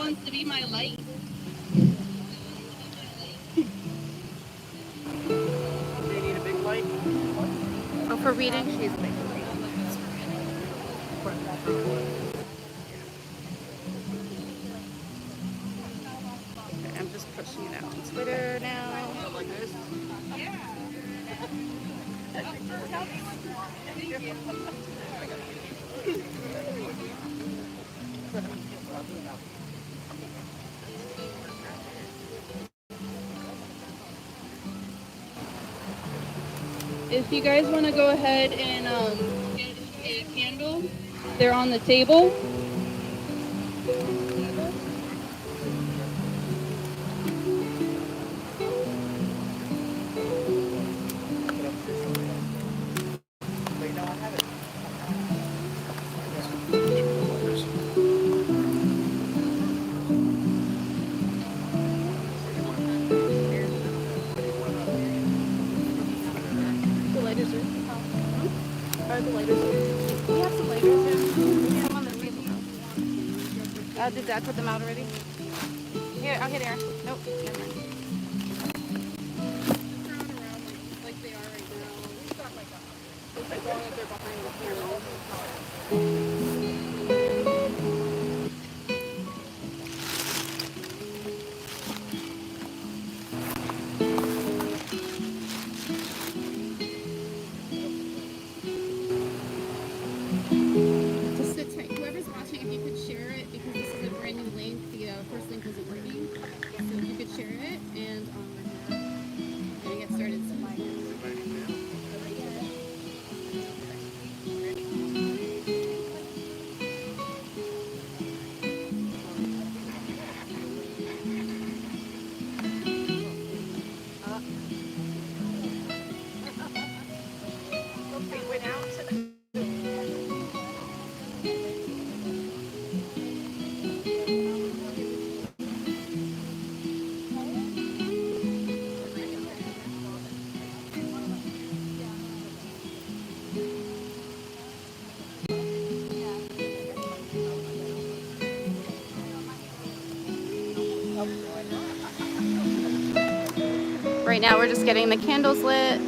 wants to be my light? They need a big light. Oh, for reading? She's big. Okay, I'm just pushing it out on Twitter now. Like this? If you guys want to go ahead and get a candle, they're on the table. Did Dad put them out already? Here, I'll get Aaron. Nope, never mind. Like they are right now. As long as they're behind the camera. Right now we're just getting the candles lit.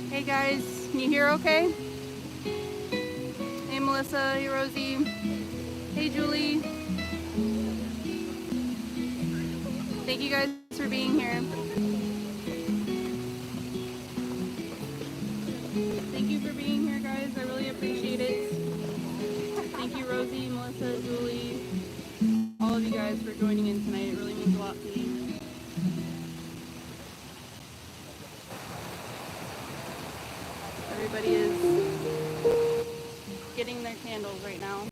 Hey guys, can you hear okay? Hey Melissa, hey Rosie, hey Julie. Thank you guys for being here. Thank you for being here guys, I really appreciate it. Thank you Rosie, Melissa, Julie, all of you guys for joining in tonight. It really means a lot to me. Everybody is getting their candles right now.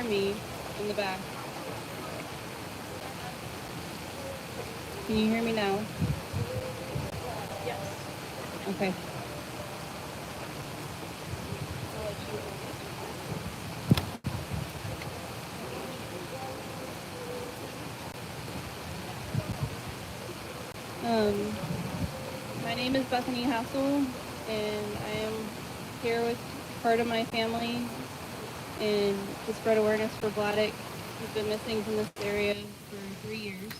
me in the back? Can you hear me now? Yes. Okay. My name is Bethany Hasel, and I am here with part of my family and to spread awareness for Vladek, who's been missing from this area for 3 years.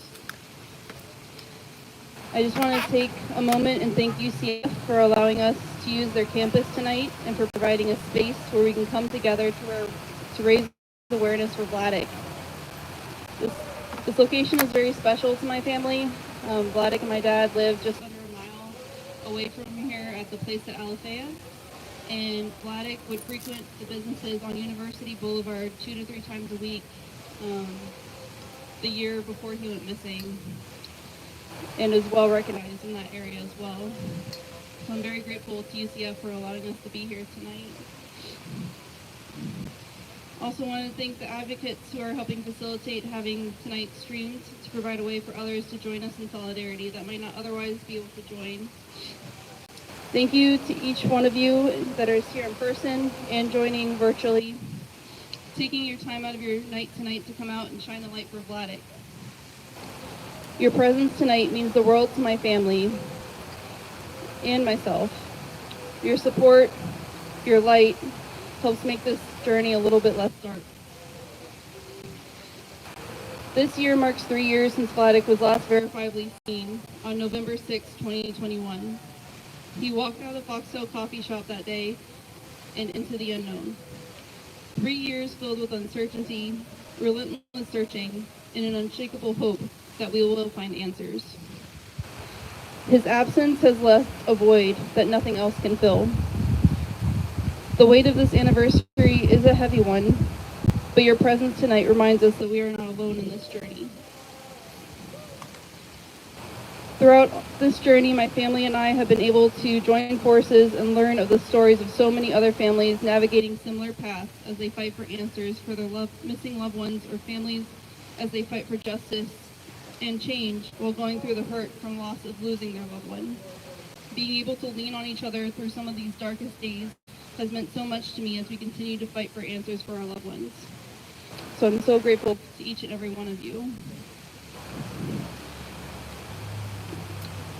I just want to take a moment and thank UCF for allowing us to use their campus tonight and for providing a space where we can come together to raise awareness for Vladek. This location is very special to my family. Vladek and my dad live just under a mile away from here at the place at Alafaya. And Vladek would frequent the businesses on University Boulevard 2 to 3 times a week the year before he went missing, and is well recognized in that area as well. So I'm very grateful to UCF for allowing us to be here tonight. Also want to thank the advocates who are helping facilitate having tonight streamed to provide a way for others to join us in solidarity that might not otherwise be able to join. Thank you to each one of you that is here in person and joining virtually, taking your time out of your night tonight to come out and shine the light for Vladek. Your presence tonight means the world to my family and myself. Your support, your light, helps make this journey a little bit less dark. This year marks 3 years since Vladek was last verifiably seen on November 6, 2021. He walked out of the Foxtail coffee shop that day and into the unknown. 3 years filled with uncertainty, relentless searching, and an unshakable hope that we will find answers. His absence has left a void that nothing else can fill. The weight of this anniversary is a heavy one, but your presence tonight reminds us that we are not alone in this journey. Throughout this journey, my family and I have been able to join forces and learn of the stories of so many other families navigating similar paths as they fight for answers for their missing loved ones, or families as they fight for justice and change while going through the hurt from loss of losing their loved one. Being able to lean on each other through some of these darkest days has meant so much to me as we continue to fight for answers for our loved ones. So I'm so grateful to each and every one of you.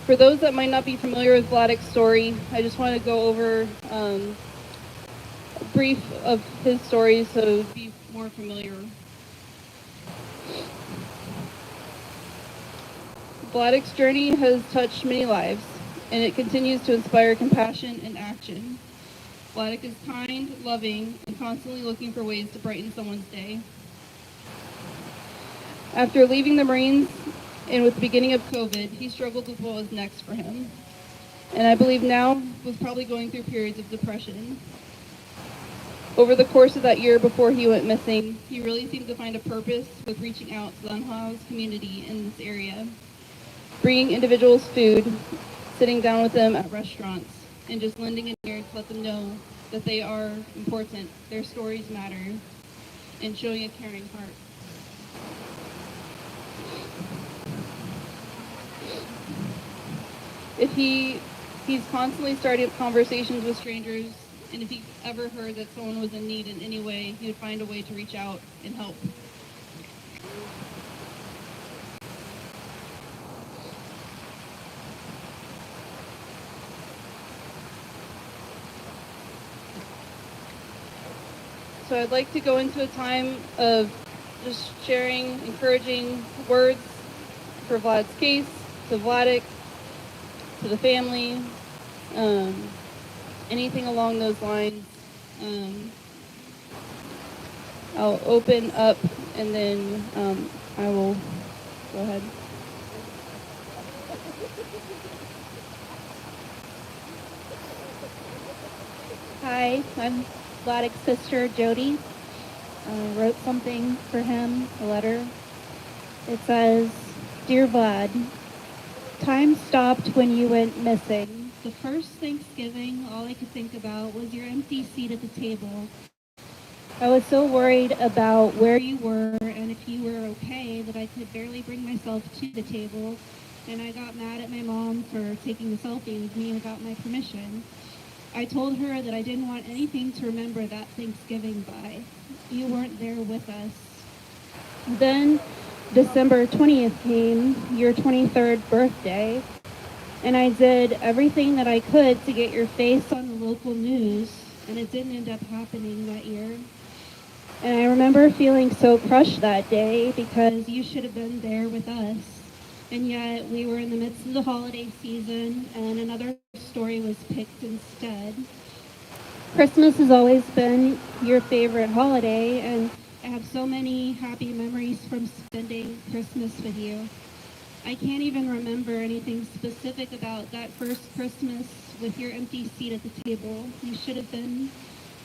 For those that might not be familiar with Vladek's story, I just want to go over a brief of his story so be more familiar. Vladek's journey has touched many lives, and it continues to inspire compassion and action. Vladek is kind, loving, and constantly looking for ways to brighten someone's day. After leaving the Marines and with the beginning of COVID, he struggled with what was next for him. And I believe now was probably going through periods of depression. Over the course of that year before he went missing, he really seemed to find a purpose with reaching out to the unhoused community in this area, bringing individuals food, sitting down with them at restaurants, and just lending an ear to let them know that they are important, their stories matter, and showing a caring heart. He's constantly starting conversations with strangers, and if he ever heard that someone was in need in any way, he would find a way to reach out and help. So I'd like to go into a time of just sharing encouraging words for Vlad's case, to Vladek, to the family, anything along those lines. I'll open up and then I will go ahead. Hi, I'm Vladek's sister, Jody. I wrote something for him, a letter. It says, "Dear Vlad, time stopped when you went missing. The first Thanksgiving, all I could think about was your empty seat at the table. I was so worried about where you were and if you were okay that I could barely bring myself to the table, and I got mad at my mom for taking a selfie with me without my permission. I told her that I didn't want anything to remember that Thanksgiving by. You weren't there with us. Then December 20th came, your 23rd birthday, and I did everything that I could to get your face on the local news, and it didn't end up happening that year. And I remember feeling so crushed that day because you should have been there with us. And yet we were in the midst of the holiday season and another story was picked instead. Christmas has always been your favorite holiday, and I have so many happy memories from spending Christmas with you. I can't even remember anything specific about that first Christmas with your empty seat at the table. You should have been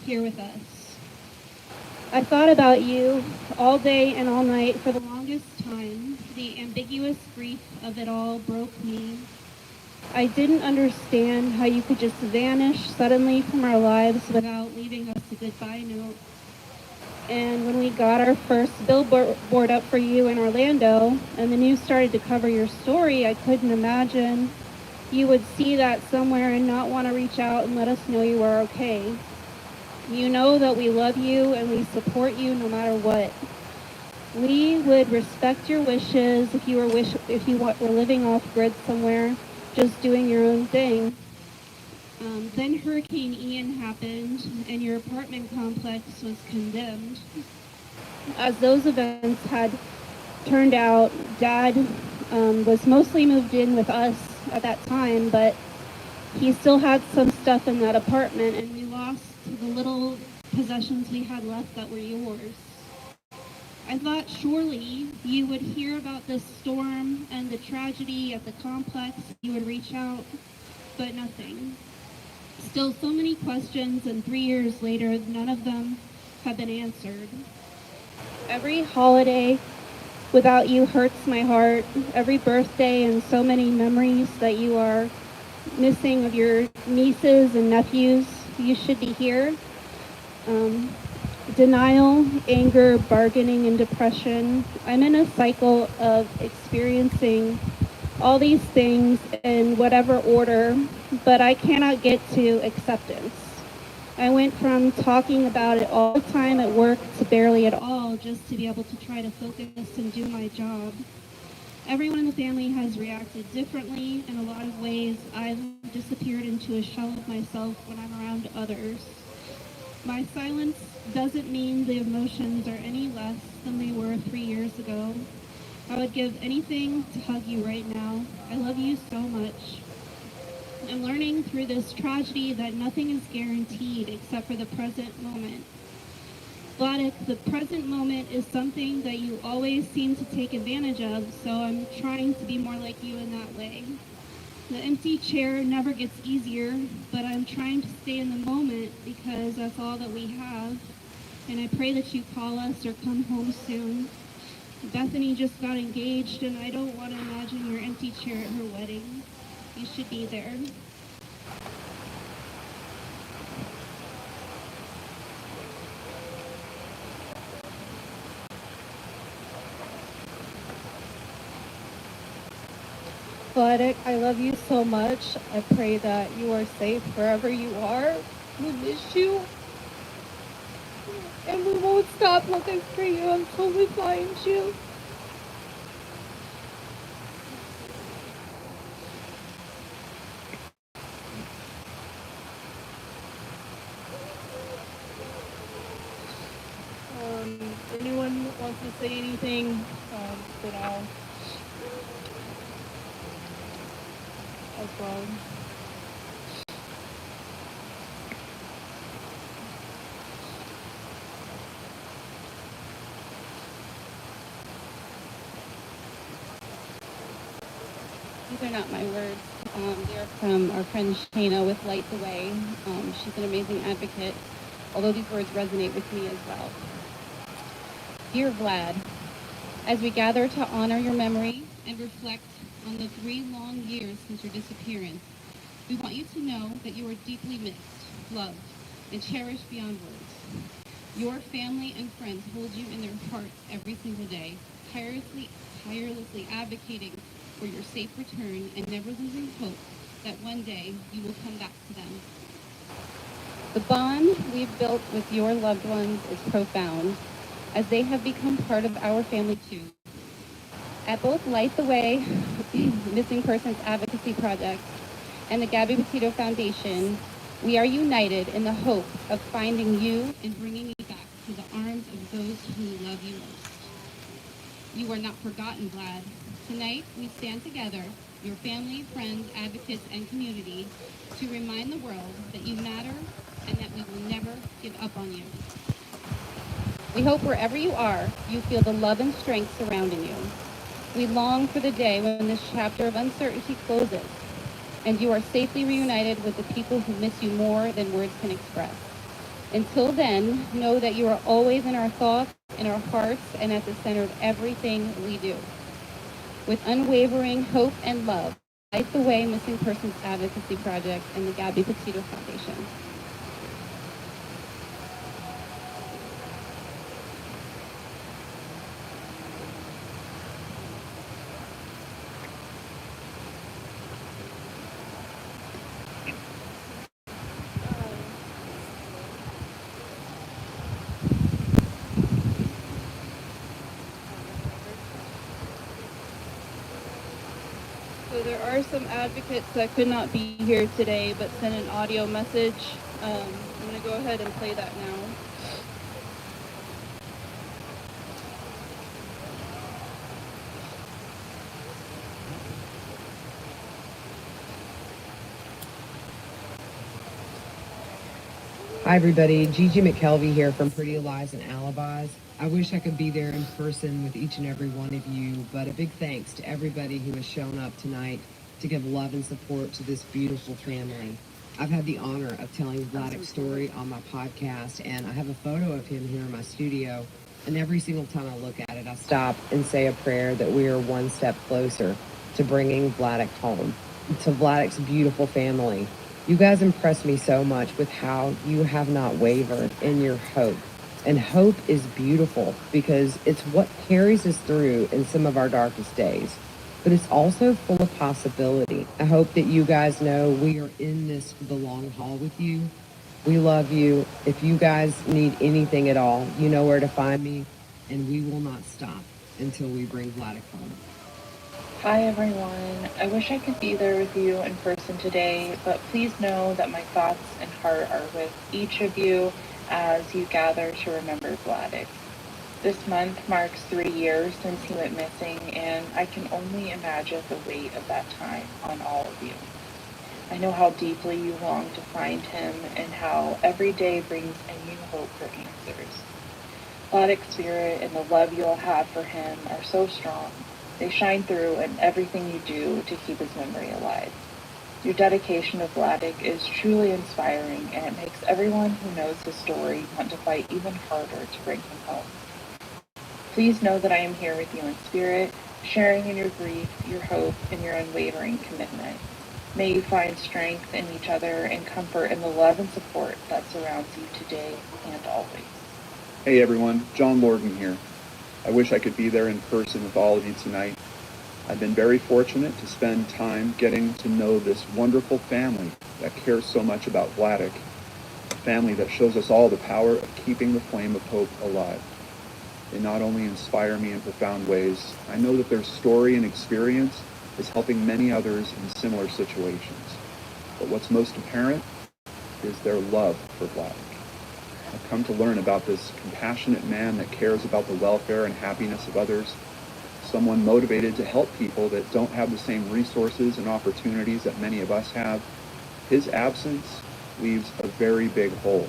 here with us. I thought about you all day and all night for the longest time. The ambiguous grief of it all broke me. I didn't understand how you could just vanish suddenly from our lives without leaving us a goodbye note. And when we got our first billboard up for you in Orlando and the news started to cover your story, I couldn't imagine you would see that somewhere and not want to reach out and let us know you were okay. You know that we love you and we support you no matter what. We would respect your wishes if you were living off grid somewhere, just doing your own thing. Then Hurricane Ian happened and your apartment complex was condemned. As those events had turned out, Dad was mostly moved in with us at that time, but he still had some stuff in that apartment, and we lost the little possessions we had left that were yours. I thought surely you would hear about this storm and the tragedy at the complex. You would reach out, but nothing. Still so many questions, and 3 years later, none of them have been answered. Every holiday without you hurts my heart. Every birthday and so many memories that you are missing of your nieces and nephews. You should be here. Denial, anger, bargaining, and depression. I'm in a cycle of experiencing all these things in whatever order, but I cannot get to acceptance. I went from talking about it all the time at work to barely at all, just to be able to try to focus and do my job. Everyone in the family has reacted differently. In a lot of ways, I've disappeared into a shell of myself when I'm around others. My silence doesn't mean the emotions are any less than they were 3 years ago. I would give anything to hug you right now. I love you so much. I'm learning through this tragedy that nothing is guaranteed except for the present moment. Vladek, the present moment is something that you always seem to take advantage of, so I'm trying to be more like you in that way. The empty chair never gets easier, but I'm trying to stay in the moment because that's all that we have. And I pray that you call us or come home soon. Bethany just got engaged, and I don't want to imagine your empty chair at her wedding. You should be there. Vladek, I love you so much. I pray that you are safe wherever you are. We miss you. And we won't stop looking for you until we find you. Anyone wants to say anything? As well. These are not my words. They're from our friend Shana with Light the Way. She's an amazing advocate, although these words resonate with me as well. Dear Vlad, as we gather to honor your memory and reflect on the 3 long years since your disappearance, we want you to know that you are deeply missed, loved, and cherished beyond words. Your family and friends hold you in their hearts every single day, tirelessly advocating for your safe return and never losing hope that one day you will come back to them. The bond we've built with your loved ones is profound, as they have become part of our family too. At both Light the Way, Missing Persons Advocacy Project, and the Gabby Petito Foundation, we are united in the hope of finding you and bringing you back to the arms of those who love you most. You are not forgotten, Vlad. Tonight, we stand together, your family, friends, advocates, and community, to remind the world that you matter and that we will never give up on you. We hope wherever you are, you feel the love and strength surrounding you. We long for the day when this chapter of uncertainty closes and you are safely reunited with the people who miss you more than words can express. Until then, know that you are always in our thoughts, in our hearts, and at the center of everything we do. With unwavering hope and love, Light the Way Missing Persons Advocacy Project and the Gabby Petito Foundation. So there are some advocates that could not be here today but sent an audio message. I'm going to go ahead and play that now. Hi everybody, Gigi McKelvey here from Pretty Lies and Alibis. I wish I could be there in person with each and every one of you, but a big thanks to everybody who has shown up tonight to give love and support to this beautiful family. I've had the honor of telling Vladek's story on my podcast, and I have a photo of him here in my studio, and every single time I look at it, I stop and say a prayer that we are one step closer to bringing Vladek home, to Vladek's beautiful family. You guys impress me so much with how you have not wavered in your hope. And hope is beautiful because it's what carries us through in some of our darkest days. But it's also full of possibility. I hope that you guys know we are in this for the long haul with you. We love you. If you guys need anything at all, you know where to find me. And we will not stop until we bring Vladek home. Hi everyone. I wish I could be there with you in person today, but please know that my thoughts and heart are with each of you as you gather to remember Vladek. This month marks 3 years since he went missing, and I can only imagine the weight of that time on all of you. I know how deeply you long to find him and how every day brings a new hope for answers. Vladek's spirit and the love you all have for him are so strong. They shine through in everything you do to keep his memory alive. Your dedication to Vladek is truly inspiring, and it makes everyone who knows his story want to fight even harder to bring him home. Please know that I am here with you in spirit, sharing in your grief, your hope, and your unwavering commitment. May you find strength in each other and comfort in the love and support that surrounds you today and always. Hey everyone, John Lorden here. I wish I could be there in person with all of you tonight. I've been very fortunate to spend time getting to know this wonderful family that cares so much about Vladek, a family that shows us all the power of keeping the flame of hope alive. They not only inspire me in profound ways, I know that their story and experience is helping many others in similar situations. But what's most apparent is their love for Vladek. I've come to learn about this compassionate man that cares about the welfare and happiness of others, someone motivated to help people that don't have the same resources and opportunities that many of us have. His absence leaves a very big hole,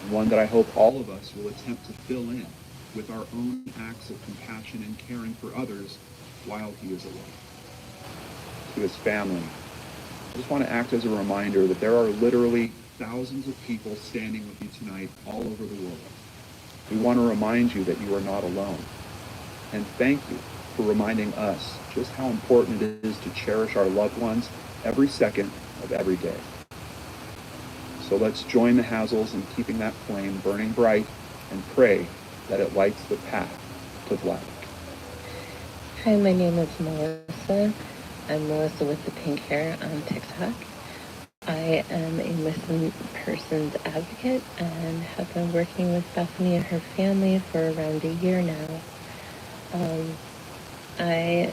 and one that I hope all of us will attempt to fill in with our own acts of compassion and caring for others while he is away. To his family, I just want to act as a reminder that there are literally thousands of people standing with you tonight all over the world. We want to remind you that you are not alone. And thank you for reminding us just how important it is to cherish our loved ones every second of every day. So let's join the Hasels in keeping that flame burning bright and pray that it lights the path to Vladek. Hi, my name is Melissa. I'm Melissa with the pink hair on TikTok. I am a missing persons advocate and have been working with Bethany and her family for around a year now. I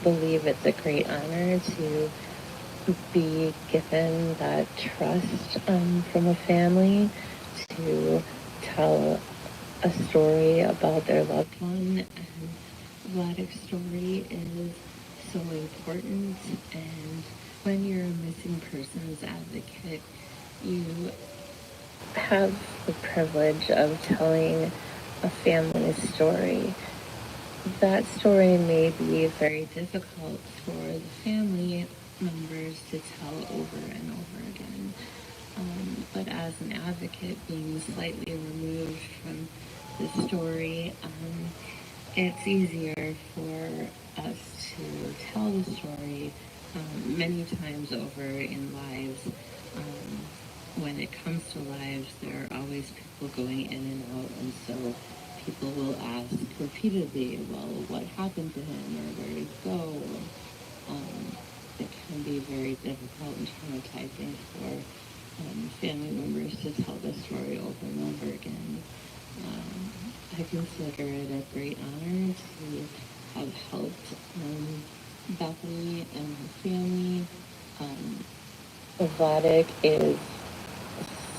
believe it's a great honor to be given that trust from a family to tell a story about their loved one. And Vladek's story is so important, and when you're a missing persons advocate, you have the privilege of telling a family's story. That story may be very difficult for the family members to tell over and over again. But as an advocate, being slightly removed from the story, it's easier for us to tell the story many times over in lives. When it comes to lives, there are always people going in and out, and so people will ask repeatedly, well, what happened to him, or where did he go? It can be very difficult and traumatizing for family members to tell the story over and over again. I consider it a great honor to have helped Bethany and her family. Vladek is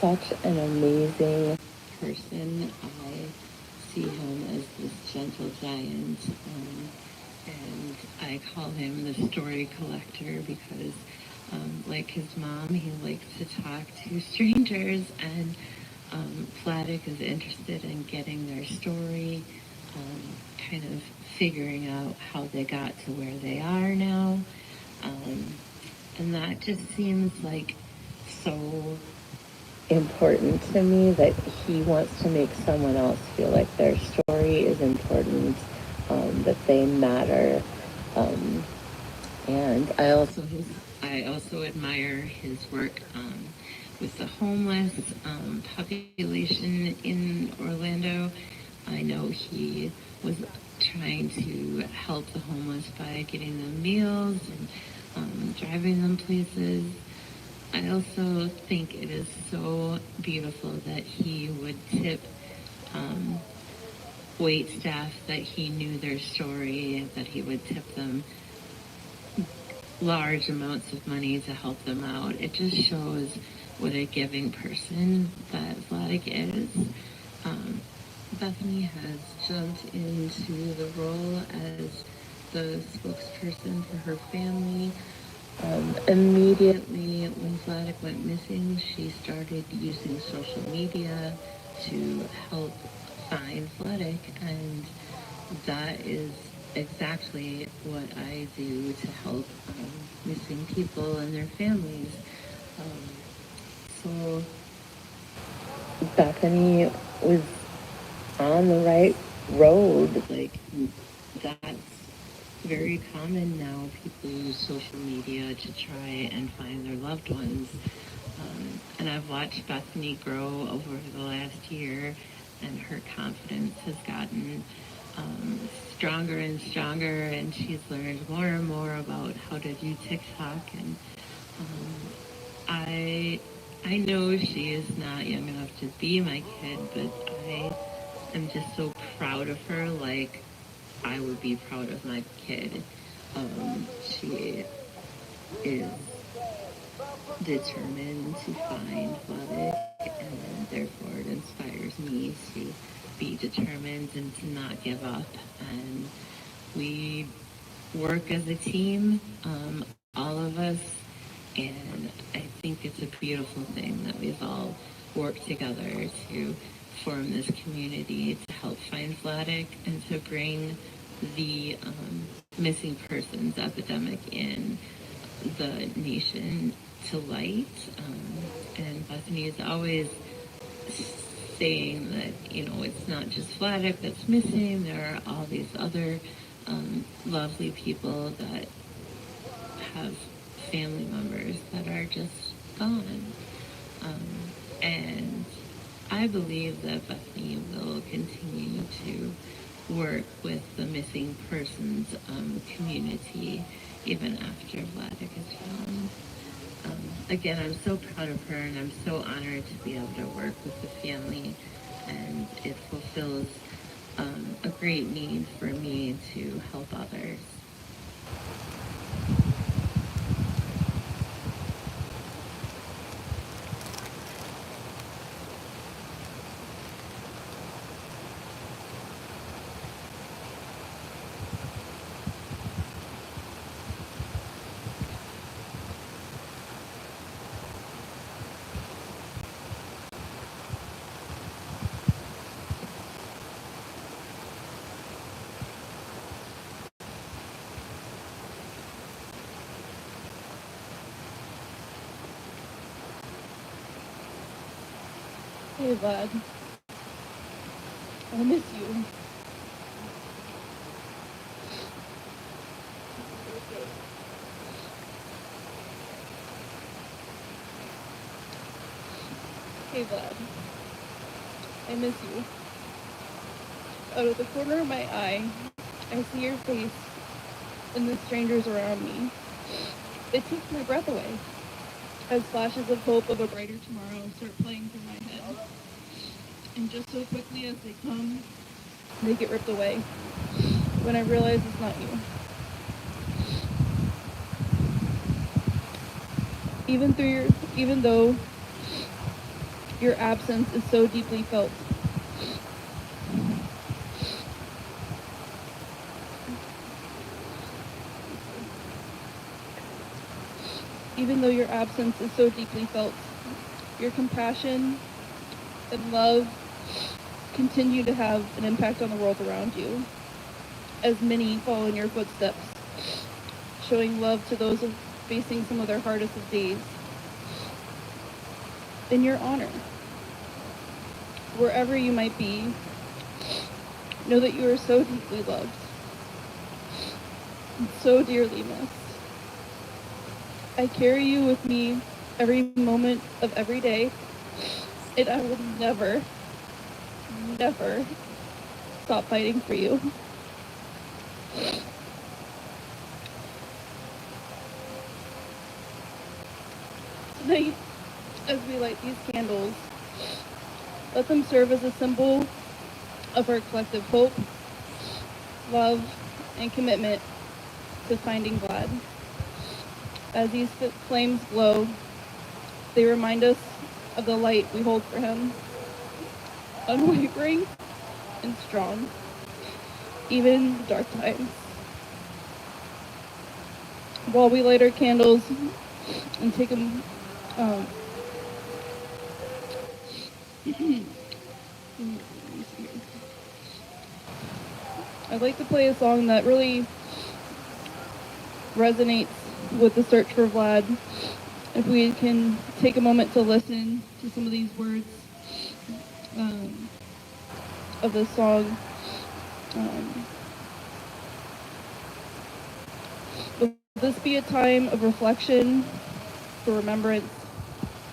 such an amazing person. I see him as this gentle giant, and I call him the story collector because, like his mom, he likes to talk to strangers, and Vladek is interested in getting their story, kind of figuring out how they got to where they are now. And that just seems like so important to me, that he wants to make someone else feel like their story is important, that they matter. And I also admire his work with the homeless population in Orlando. I know he was trying to help the homeless by getting them meals and driving them places. I also think it is so beautiful that he would tip wait staff that he knew their story, that he would tip them large amounts of money to help them out. It just shows what a giving person that Vladek is. Bethany has jumped into the role as the spokesperson for her family. Immediately when Vladek went missing, she started using social media to help find Vladek, and that is exactly what I do to help missing people and their families. So Bethany was on the right road. Like, that's very common now. People use social media to try and find their loved ones. And I've watched Bethany grow over the last year, and her confidence has gotten stronger and stronger, and she's learned more and more about how to do TikTok. And I know she is not young enough to be my kid, but I am just so proud of her, like I would be proud of my kid. She is determined to find Vladek, and therefore it inspires me to be determined and to not give up. And we work as a team, all of us, and I think it's a beautiful thing that we've all worked together to form this community to help find Vladek and to bring the missing persons epidemic in the nation to light. And Bethany is always saying that, it's not just Vladek that's missing. There are all these other lovely people that have family members that are just gone. And I believe that Bethany will continue to work with the missing persons community even after Vladek is found. Again, I'm so proud of her, and I'm so honored to be able to work with the family, and it fulfills a great need for me to help others. Hey, Vlad. I miss you. Hey, Vlad. I miss you. Out of the corner of my eye, I see your face and the strangers around me. It takes my breath away as flashes of hope of a brighter tomorrow start playing through my head. And just so quickly as they come, they get ripped away when I realize it's not you. Even though your absence is so deeply felt. Even though your absence is so deeply felt, your compassion and love continue to have an impact on the world around you, as many follow in your footsteps, showing love to those facing some of their hardest of days. In your honor, wherever you might be, know that you are so deeply loved and so dearly missed. I carry you with me every moment of every day, and I will never, never stop fighting for you. Tonight, as we light these candles, let them serve as a symbol of our collective hope, love, and commitment to finding Vlad. As these flames glow, they remind us of the light we hold for him, unwavering and strong, even in the dark times. While we light our candles and take them, I'd like to play a song that really resonates with the search for Vlad. If we can take a moment to listen to some of these words of this song. Will this be a time of reflection, for remembrance,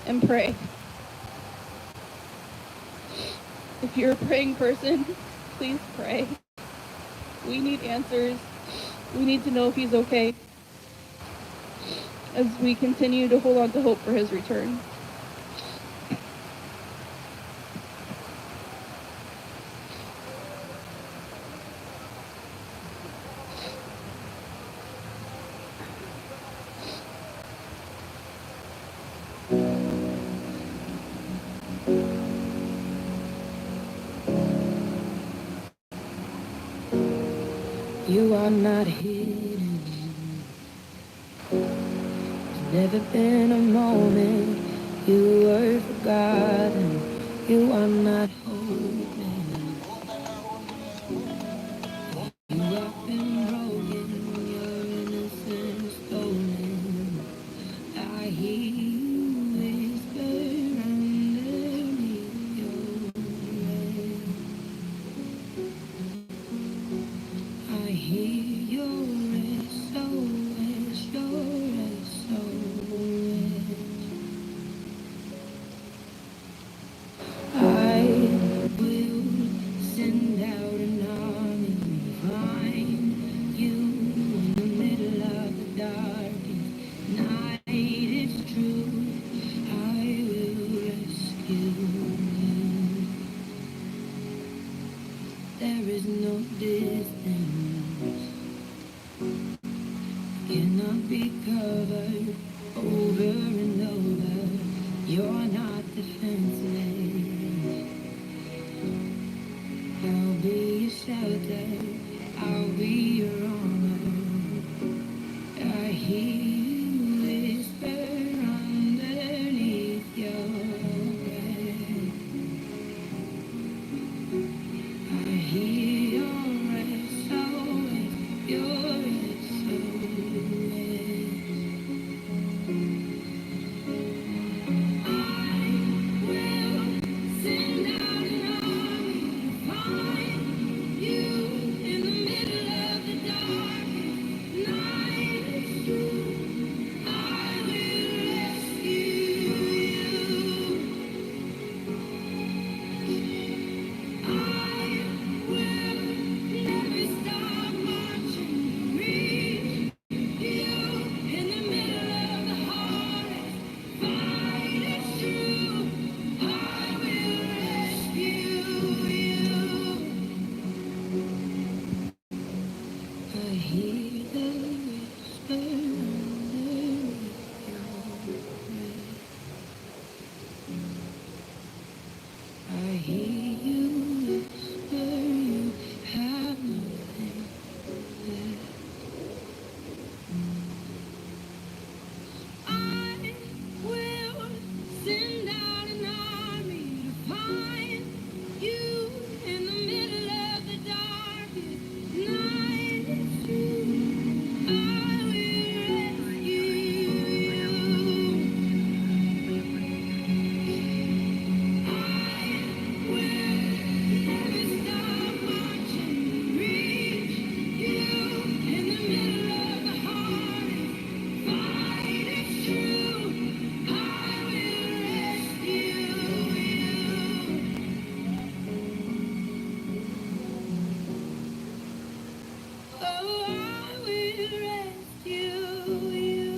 and pray? If you're a praying person, please pray. We need answers. We need to know if he's okay as we continue to hold on to hope for his return. You are not hidden. There's never been a moment you were forgotten. You are not hoping. You have been broken, your innocence stolen. I hear you whisper underneath your breath. I hear your SOS, your SOS. be covered over and over. You're not defenseless. I'll be your shelter. I'll be your armor. I hear you whisper underneath your breath. I hear your SOS, your SOS. I will send out an army to find you in the middle of the darkest night. I will rescue you. I will never stop marching to reach you in the middle of the hardest fight. It's true. I will rescue you. I hear the whisper underneath your breath. I hear you whisper you have nothing left. I will send out an army to find you in the middle of the darkest night. It's true. I will rescue you. I will never stop marching to reach you in the middle of the hardest fight. It's true. I will rescue you. Oh, I will rescue you.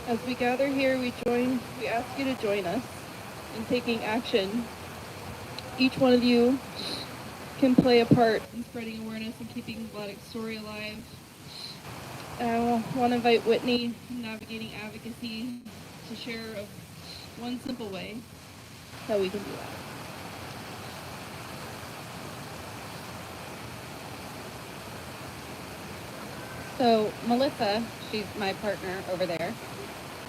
As we gather here, we ask you to join us in taking action. Each one of you can play a part in spreading awareness and keeping Vladek's story alive. I want to invite Whitney from Navigating Advocacy to share of one simple way that we can do that. So Melissa, she's my partner over there,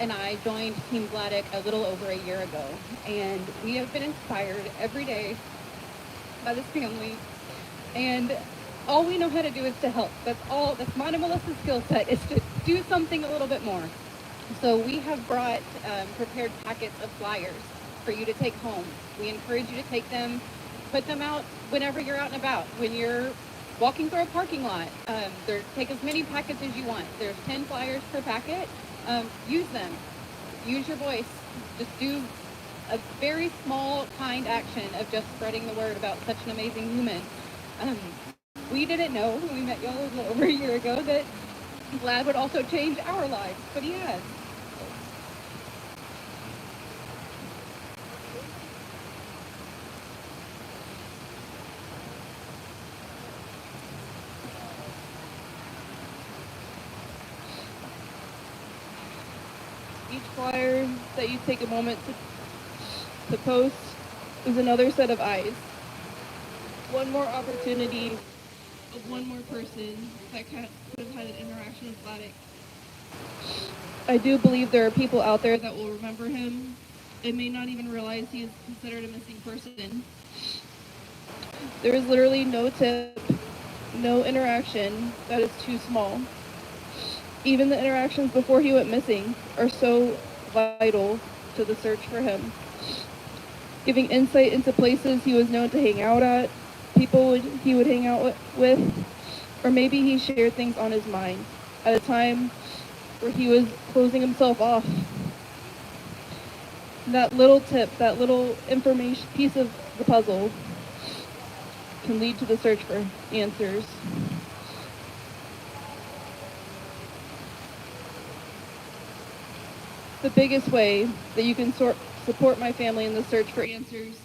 and I joined Team Vladek a little over a year ago, and we have been inspired every day by this family, and all we know how to do is to help. That's mine and Melissa's skill set, is to do something a little bit more. So we have brought prepared packets of flyers for you to take home. We encourage you to take them, put them out whenever you're out and about, when you're walking through a parking lot. Take as many packets as you want. There's 10 flyers per packet. Use them. Use your voice. Just do a very small, kind action of just spreading the word about such an amazing human. We didn't know when we met y'all a little over a year ago that Vlad would also change our lives, but he has. Each flyer that you take a moment to post is another set of eyes. One more opportunity of one more person that could have had an interaction with Vladek. I do believe there are people out there that will remember him and may not even realize he is considered a missing person. There is literally no tip, no interaction that is too small. Even the interactions before he went missing are so vital to the search for him. Giving insight into places he was known to hang out at, people he would hang out with, or maybe he shared things on his mind at a time where he was closing himself off. That little tip, that little information piece of the puzzle can lead to the search for answers. The biggest way that you can support my family in the search for answers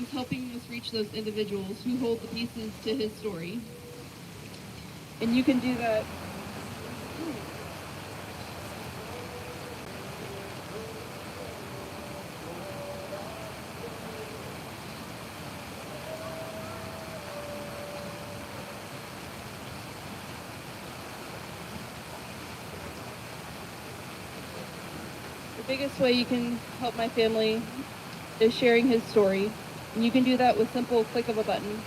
is helping us reach those individuals who hold the pieces to his story. And you can do that. The biggest way you can help my family is sharing his story. And you can do that with simple click of a button.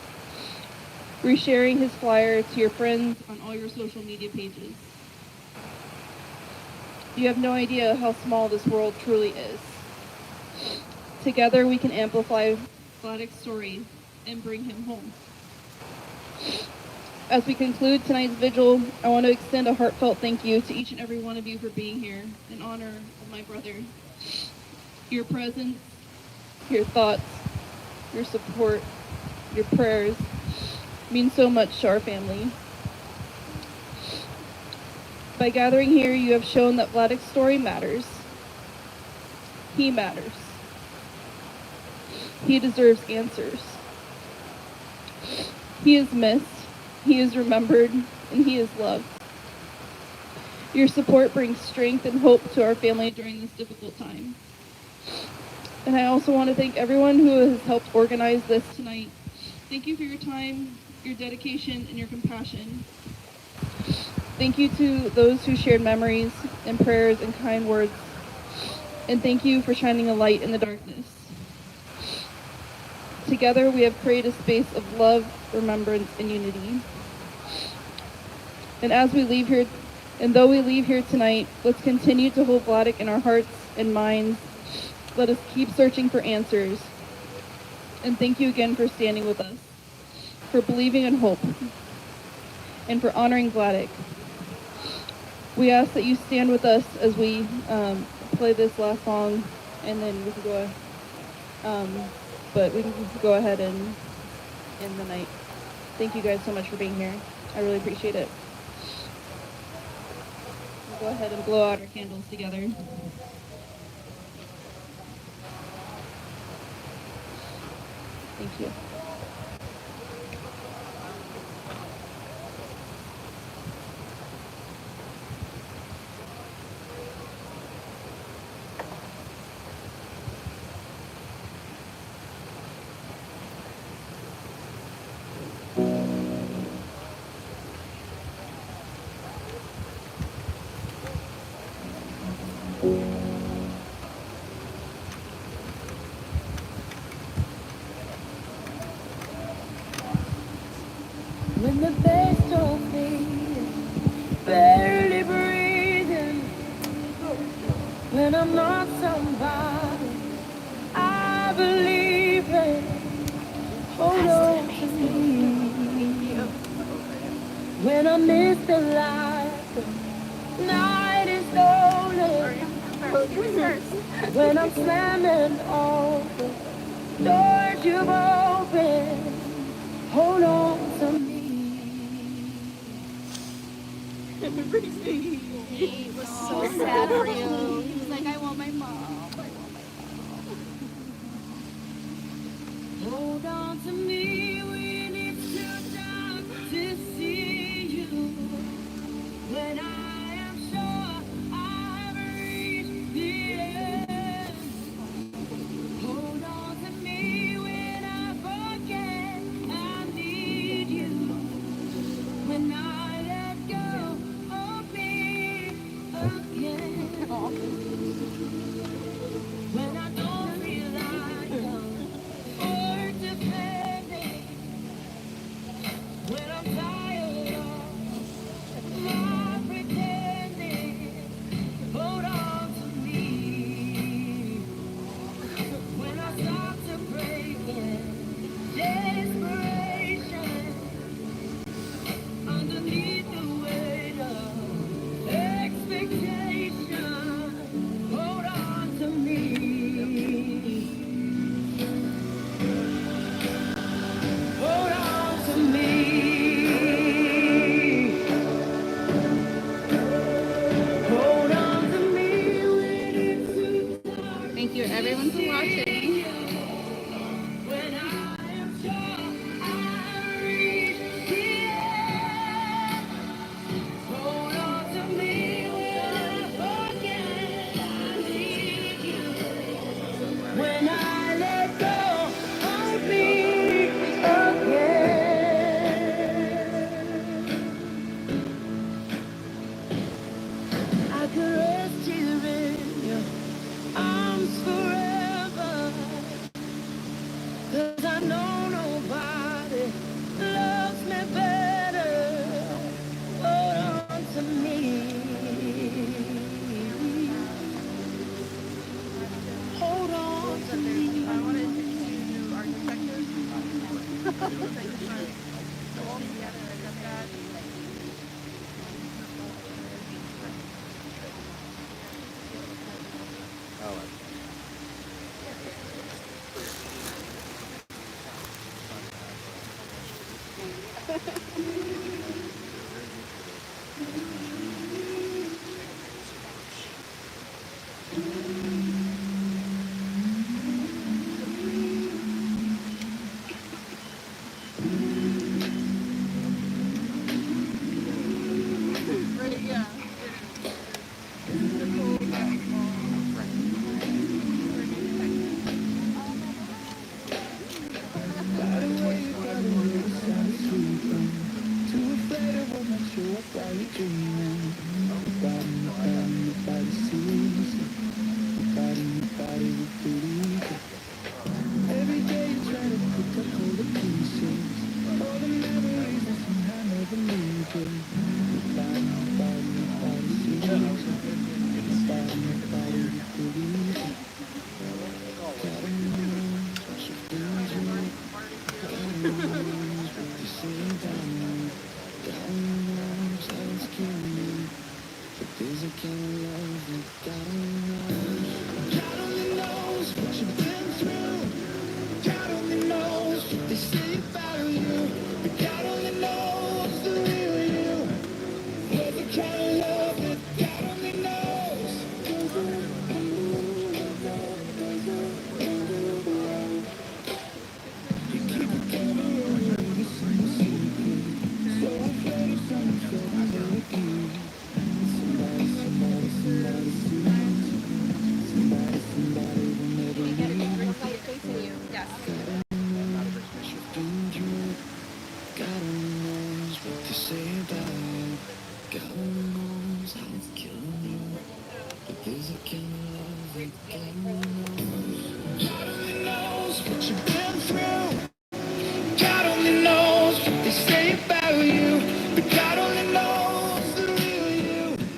Resharing his flyer to your friends on all your social media pages. You have no idea how small this world truly is. Together we can amplify Vladek's story and bring him home. As we conclude tonight's vigil, I want to extend a heartfelt thank you to each and every one of you for being here in honor of my brother. Your presence, your thoughts, your support, your prayers mean so much to our family. By gathering here, you have shown that Vladek's story matters. He matters. He deserves answers. He is missed, he is remembered, and he is loved. Your support brings strength and hope to our family during this difficult time. And I also want to thank everyone who has helped organize this tonight. Thank you for your time, your dedication, and your compassion. Thank you to those who shared memories and prayers and kind words. And thank you for shining a light in the darkness. Together we have created a space of love, remembrance, and unity. And as we leave here, and though we leave here tonight, let's continue to hold Vladek in our hearts and minds. Let us keep searching for answers. And thank you again for standing with us, for believing in hope, and for honoring Vladek. We ask that you stand with us as we play this last song, and then we can go. But we can go ahead and end the night. Thank you guys so much for being here. I really appreciate it. We'll go ahead and blow out our candles together. Thank you. When the bass don't fade, barely breathing. When I'm not somebody I believe in, hold on to me. When I miss the light, the night is lonely. When I'm slamming all the doors you've opened, hold on to me. He was so sad for you. He was like, I want my mom. Hold on to me when it's too dark to see you. When I am sure I've reached the end. Hold on to me when I forget I need you. When I let go of me again. When I don't feel like I'm worth defending. God